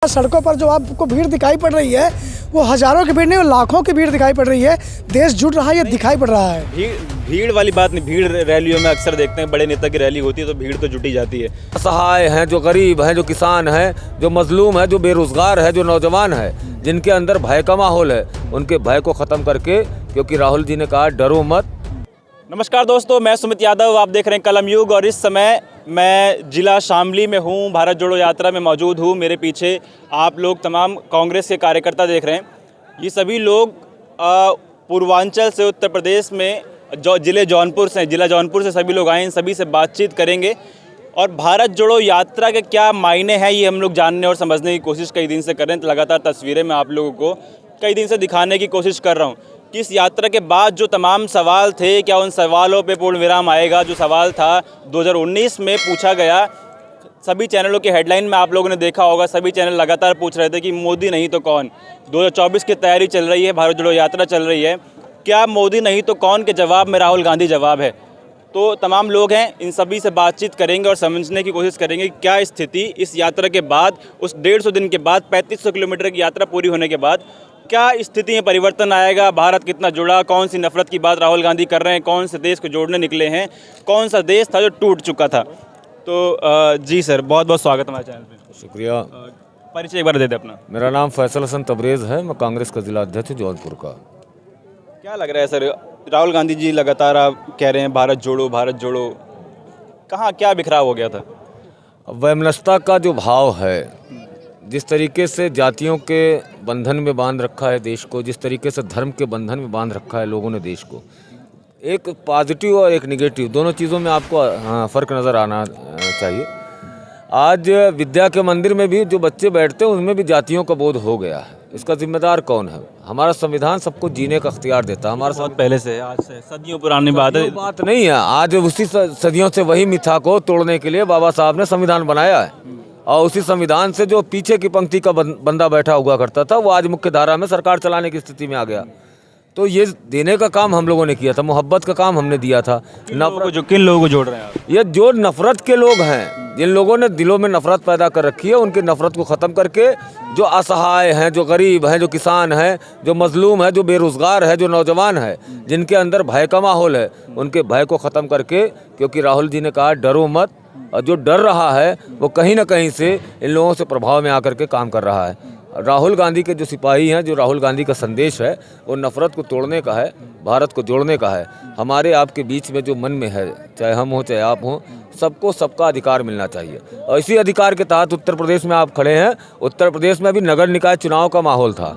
सड़कों पर जो आपको भीड़ दिखाई पड़ रही है वो हजारों की भीड़ नहीं, वो लाखों की भीड़ दिखाई पड़ रही है। देश जुट रहा है, ये दिखाई पड़ रहा है। भीड़ वाली बात नहीं। भीड़ रैलियों में अक्सर देखते हैं, बड़े नेता की रैली होती है तो भीड़ तो जुटी जाती है। असहाय हैं, जो गरीब हैं, जो किसान हैं, जो मजलूम है, जो बेरोजगार है, जो नौजवान है, जिनके अंदर भय का माहौल है, उनके भय को ख़त्म करके, क्योंकि राहुल जी ने कहा डरो मत। नमस्कार दोस्तों, मैं सुमित यादव, आप देख रहे हैं कलम युग और इस समय मैं जिला शामली में हूँ। भारत जोड़ो यात्रा में मौजूद हूँ। मेरे पीछे आप लोग तमाम कांग्रेस के कार्यकर्ता देख रहे हैं। ये सभी लोग पूर्वांचल से, उत्तर प्रदेश में जिला जौनपुर से सभी लोग आए हैं। सभी से बातचीत करेंगे और भारत जोड़ो यात्रा के क्या मायने हैं ये हम लोग जानने और समझने की कोशिश कई दिन से कर रहे हैं। तो लगातार तस्वीरें मैं आप लोगों को कई दिन से दिखाने की कोशिश कर रहा हूँ कि इस यात्रा के बाद जो तमाम सवाल थे, क्या उन सवालों पे पूर्ण विराम आएगा। जो सवाल था 2019 में पूछा गया, सभी चैनलों के हेडलाइन में आप लोगों ने देखा होगा, सभी चैनल लगातार पूछ रहे थे कि मोदी नहीं तो कौन। 2024 की तैयारी चल रही है, भारत जोड़ो यात्रा चल रही है, क्या मोदी नहीं तो कौन के जवाब में राहुल गांधी जवाब है। तो तमाम लोग हैं, इन सभी से बातचीत करेंगे और समझने की कोशिश करेंगे क्या स्थिति इस यात्रा के बाद, उस 150 दिन के बाद, 3500 किलोमीटर की यात्रा पूरी होने के बाद क्या स्थिति में परिवर्तन आएगा। भारत कितना जुड़ा, कौन सी नफरत की बात राहुल गांधी कर रहे हैं, कौन से देश को जोड़ने निकले हैं, कौन सा देश था जो टूट चुका था। तो जी सर, बहुत बहुत स्वागत हमारे चैनल पे। शुक्रिया। परिचय एक बार दे दे अपना। मेरा नाम फैसल हसन तबरेज़ है, मैं कांग्रेस का जिला अध्यक्ष जौनपुर का। क्या लग रहा है सर, राहुल गांधी जी लगातार आप कह रहे हैं भारत जोड़ो, कहाँ क्या बिखराव हो गया था। वैमनस्यता का जो भाव है, जिस तरीके से जातियों के बंधन में बांध रखा है देश को, जिस तरीके से धर्म के बंधन में बांध रखा है लोगों ने देश को, एक पॉजिटिव और एक निगेटिव दोनों चीज़ों में आपको फ़र्क नज़र आना चाहिए। आज विद्या के मंदिर में भी जो बच्चे बैठते हैं उनमें भी जातियों का बोध हो गया है। इसका जिम्मेदार कौन है? हमारा संविधान सबको जीने का अख्तियार देता है। हमारा बहुत पहले से, आज से सदियों पुरानी बात है। बात नहीं है, आज उसी सदियों से वही मिथ्या को तोड़ने के लिए बाबा साहब ने संविधान बनाया है और उसी संविधान से जो पीछे की पंक्ति का बंदा बैठा हुआ करता था वो आज मुख्य धारा में सरकार चलाने की स्थिति में आ गया। तो ये देने का काम हम लोगों ने किया था, मोहब्बत का काम हमने दिया था। किन लोगों को जोड़ रहे हैं आप? ये जो नफरत के लोग हैं, जिन लोगों ने दिलों में नफरत पैदा कर रखी है, उनकी नफरत को ख़त्म करके, जो असहाय हैं, जो गरीब हैं, जो किसान हैं, जो मजलूम है, जो बेरोज़गार है, जो नौजवान है, जिनके अंदर भय का माहौल है, उनके भय को ख़त्म करके, क्योंकि राहुल जी ने कहा डरो मत, और जो डर रहा है वो कहीं ना कहीं से इन लोगों से प्रभाव में आकर के काम कर रहा है। राहुल गांधी के जो सिपाही हैं, जो राहुल गांधी का संदेश है वो नफ़रत को तोड़ने का है, भारत को जोड़ने का है। हमारे आपके बीच में जो मन में है, चाहे हम हो चाहे आप हों, सबको सबका अधिकार मिलना चाहिए। और इसी अधिकार के तहत उत्तर प्रदेश में आप खड़े हैं। उत्तर प्रदेश में भी नगर निकाय चुनाव का माहौल था।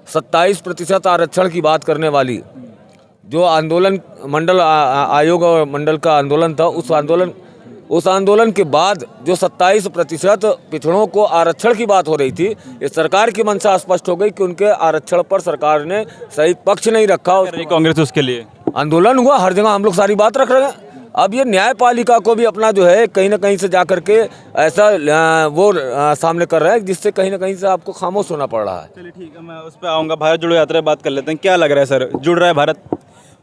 27% आरक्षण की बात करने वाली जो आंदोलन, मंडल आयोग और मंडल का आंदोलन था, उस आंदोलन के बाद जो 27% पिछड़ों को आरक्षण की बात हो रही थी, इस सरकार की मंशा स्पष्ट हो गई कि उनके आरक्षण पर सरकार ने सही पक्ष नहीं रखा। कांग्रेस उसके लिए आंदोलन हुआ, हर जगह हम लोग सारी बात रख रहे हैं। अब ये न्यायपालिका को भी अपना जो है कहीं ना कहीं से जा करके ऐसा वो सामने कर रहा है जिससे कहीं ना कहीं से आपको खामोश होना पड़ रहा है। चलिए ठीक है, मैं उस पर आऊँगा। भारत जोड़ो यात्रा बात कर लेते हैं। क्या लग रहा है सर, जुड़ रहा है भारत?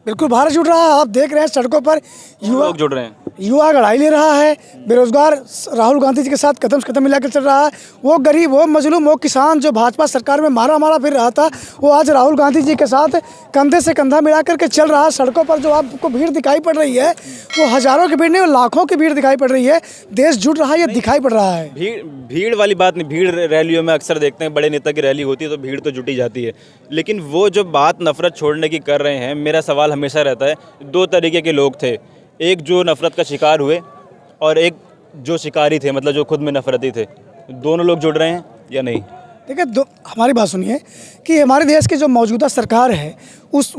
बिल्कुल भारत जुड़ रहा है। आप देख रहे हैं सड़कों पर लोग जुड़ रहे हैं, युवा लड़ाई ले रहा है। बेरोजगार राहुल गांधी जी के साथ कदम से कदम मिलाकर चल रहा है। वो गरीब, वो मजलूम, वो किसान जो भाजपा सरकार में मारा फिर रहा था, वो आज राहुल गांधी जी के साथ कंधे से कंधा मिला करके चल रहा है। सड़कों पर जो आपको भीड़ दिखाई पड़ रही है वो हजारों की भीड़ नहीं, वो लाखों की भीड़ दिखाई पड़ रही है। देश जुड़ रहा है, ये दिखाई पड़ रहा है। भीड़ वाली बात नहीं। भीड़ रैलियों में अक्सर देखते हैं, बड़े नेता की रैली होती है तो भीड़ तो जुटी जाती है। लेकिन वो जो बात नफरत छोड़ने की कर रहे हैं, मेरा सवाल हमेशा रहता है, दो तरीके के लोग थे, एक जो नफरत का शिकार हुए और एक जो शिकारी थे, मतलब जो खुद में नफरती थे। दोनों लोग जुड़ रहे हैं या नहीं? देखिए, हमारी बात सुनिए कि हमारे देश की जो मौजूदा सरकार है, उस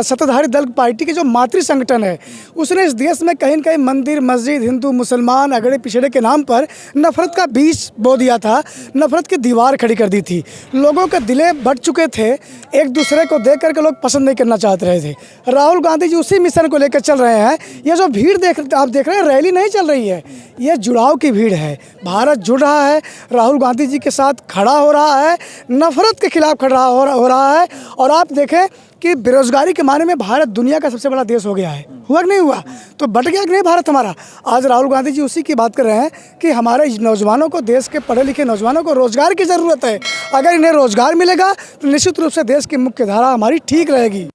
सत्ताधारी दल पार्टी के जो मातृ संगठन है, उसने इस देश में कहीं न कहीं मंदिर, मस्जिद, हिंदू मुसलमान अगड़े पिछड़े के नाम पर नफरत का बीज बो दिया था, नफरत की दीवार खड़ी कर दी थी। लोगों के दिले बट चुके थे, एक दूसरे को देख करके लोग पसंद नहीं करना चाहते रहे थे। राहुल गांधी जी उसी मिशन को लेकर चल रहे हैं। ये जो भीड़ आप देख रहे हैं, रैली नहीं चल रही है, ये जुड़ाव की भीड़ है। भारत जुड़ रहा है, राहुल गांधी जी के साथ खड़ा हो रहा है, नफरत के खिलाफ खड़ा हो रहा है। और आप देखें कि बेरोजगारी के मामले में भारत दुनिया का सबसे बड़ा देश हो गया है। हुआ कि नहीं हुआ? तो बट गया कि नहीं भारत हमारा? आज राहुल गांधी जी उसी की बात कर रहे हैं कि हमारे नौजवानों को, देश के पढ़े लिखे नौजवानों को रोजगार की ज़रूरत है। अगर इन्हें रोजगार मिलेगा तो निश्चित रूप से देश की मुख्य धारा हमारी ठीक रहेगी।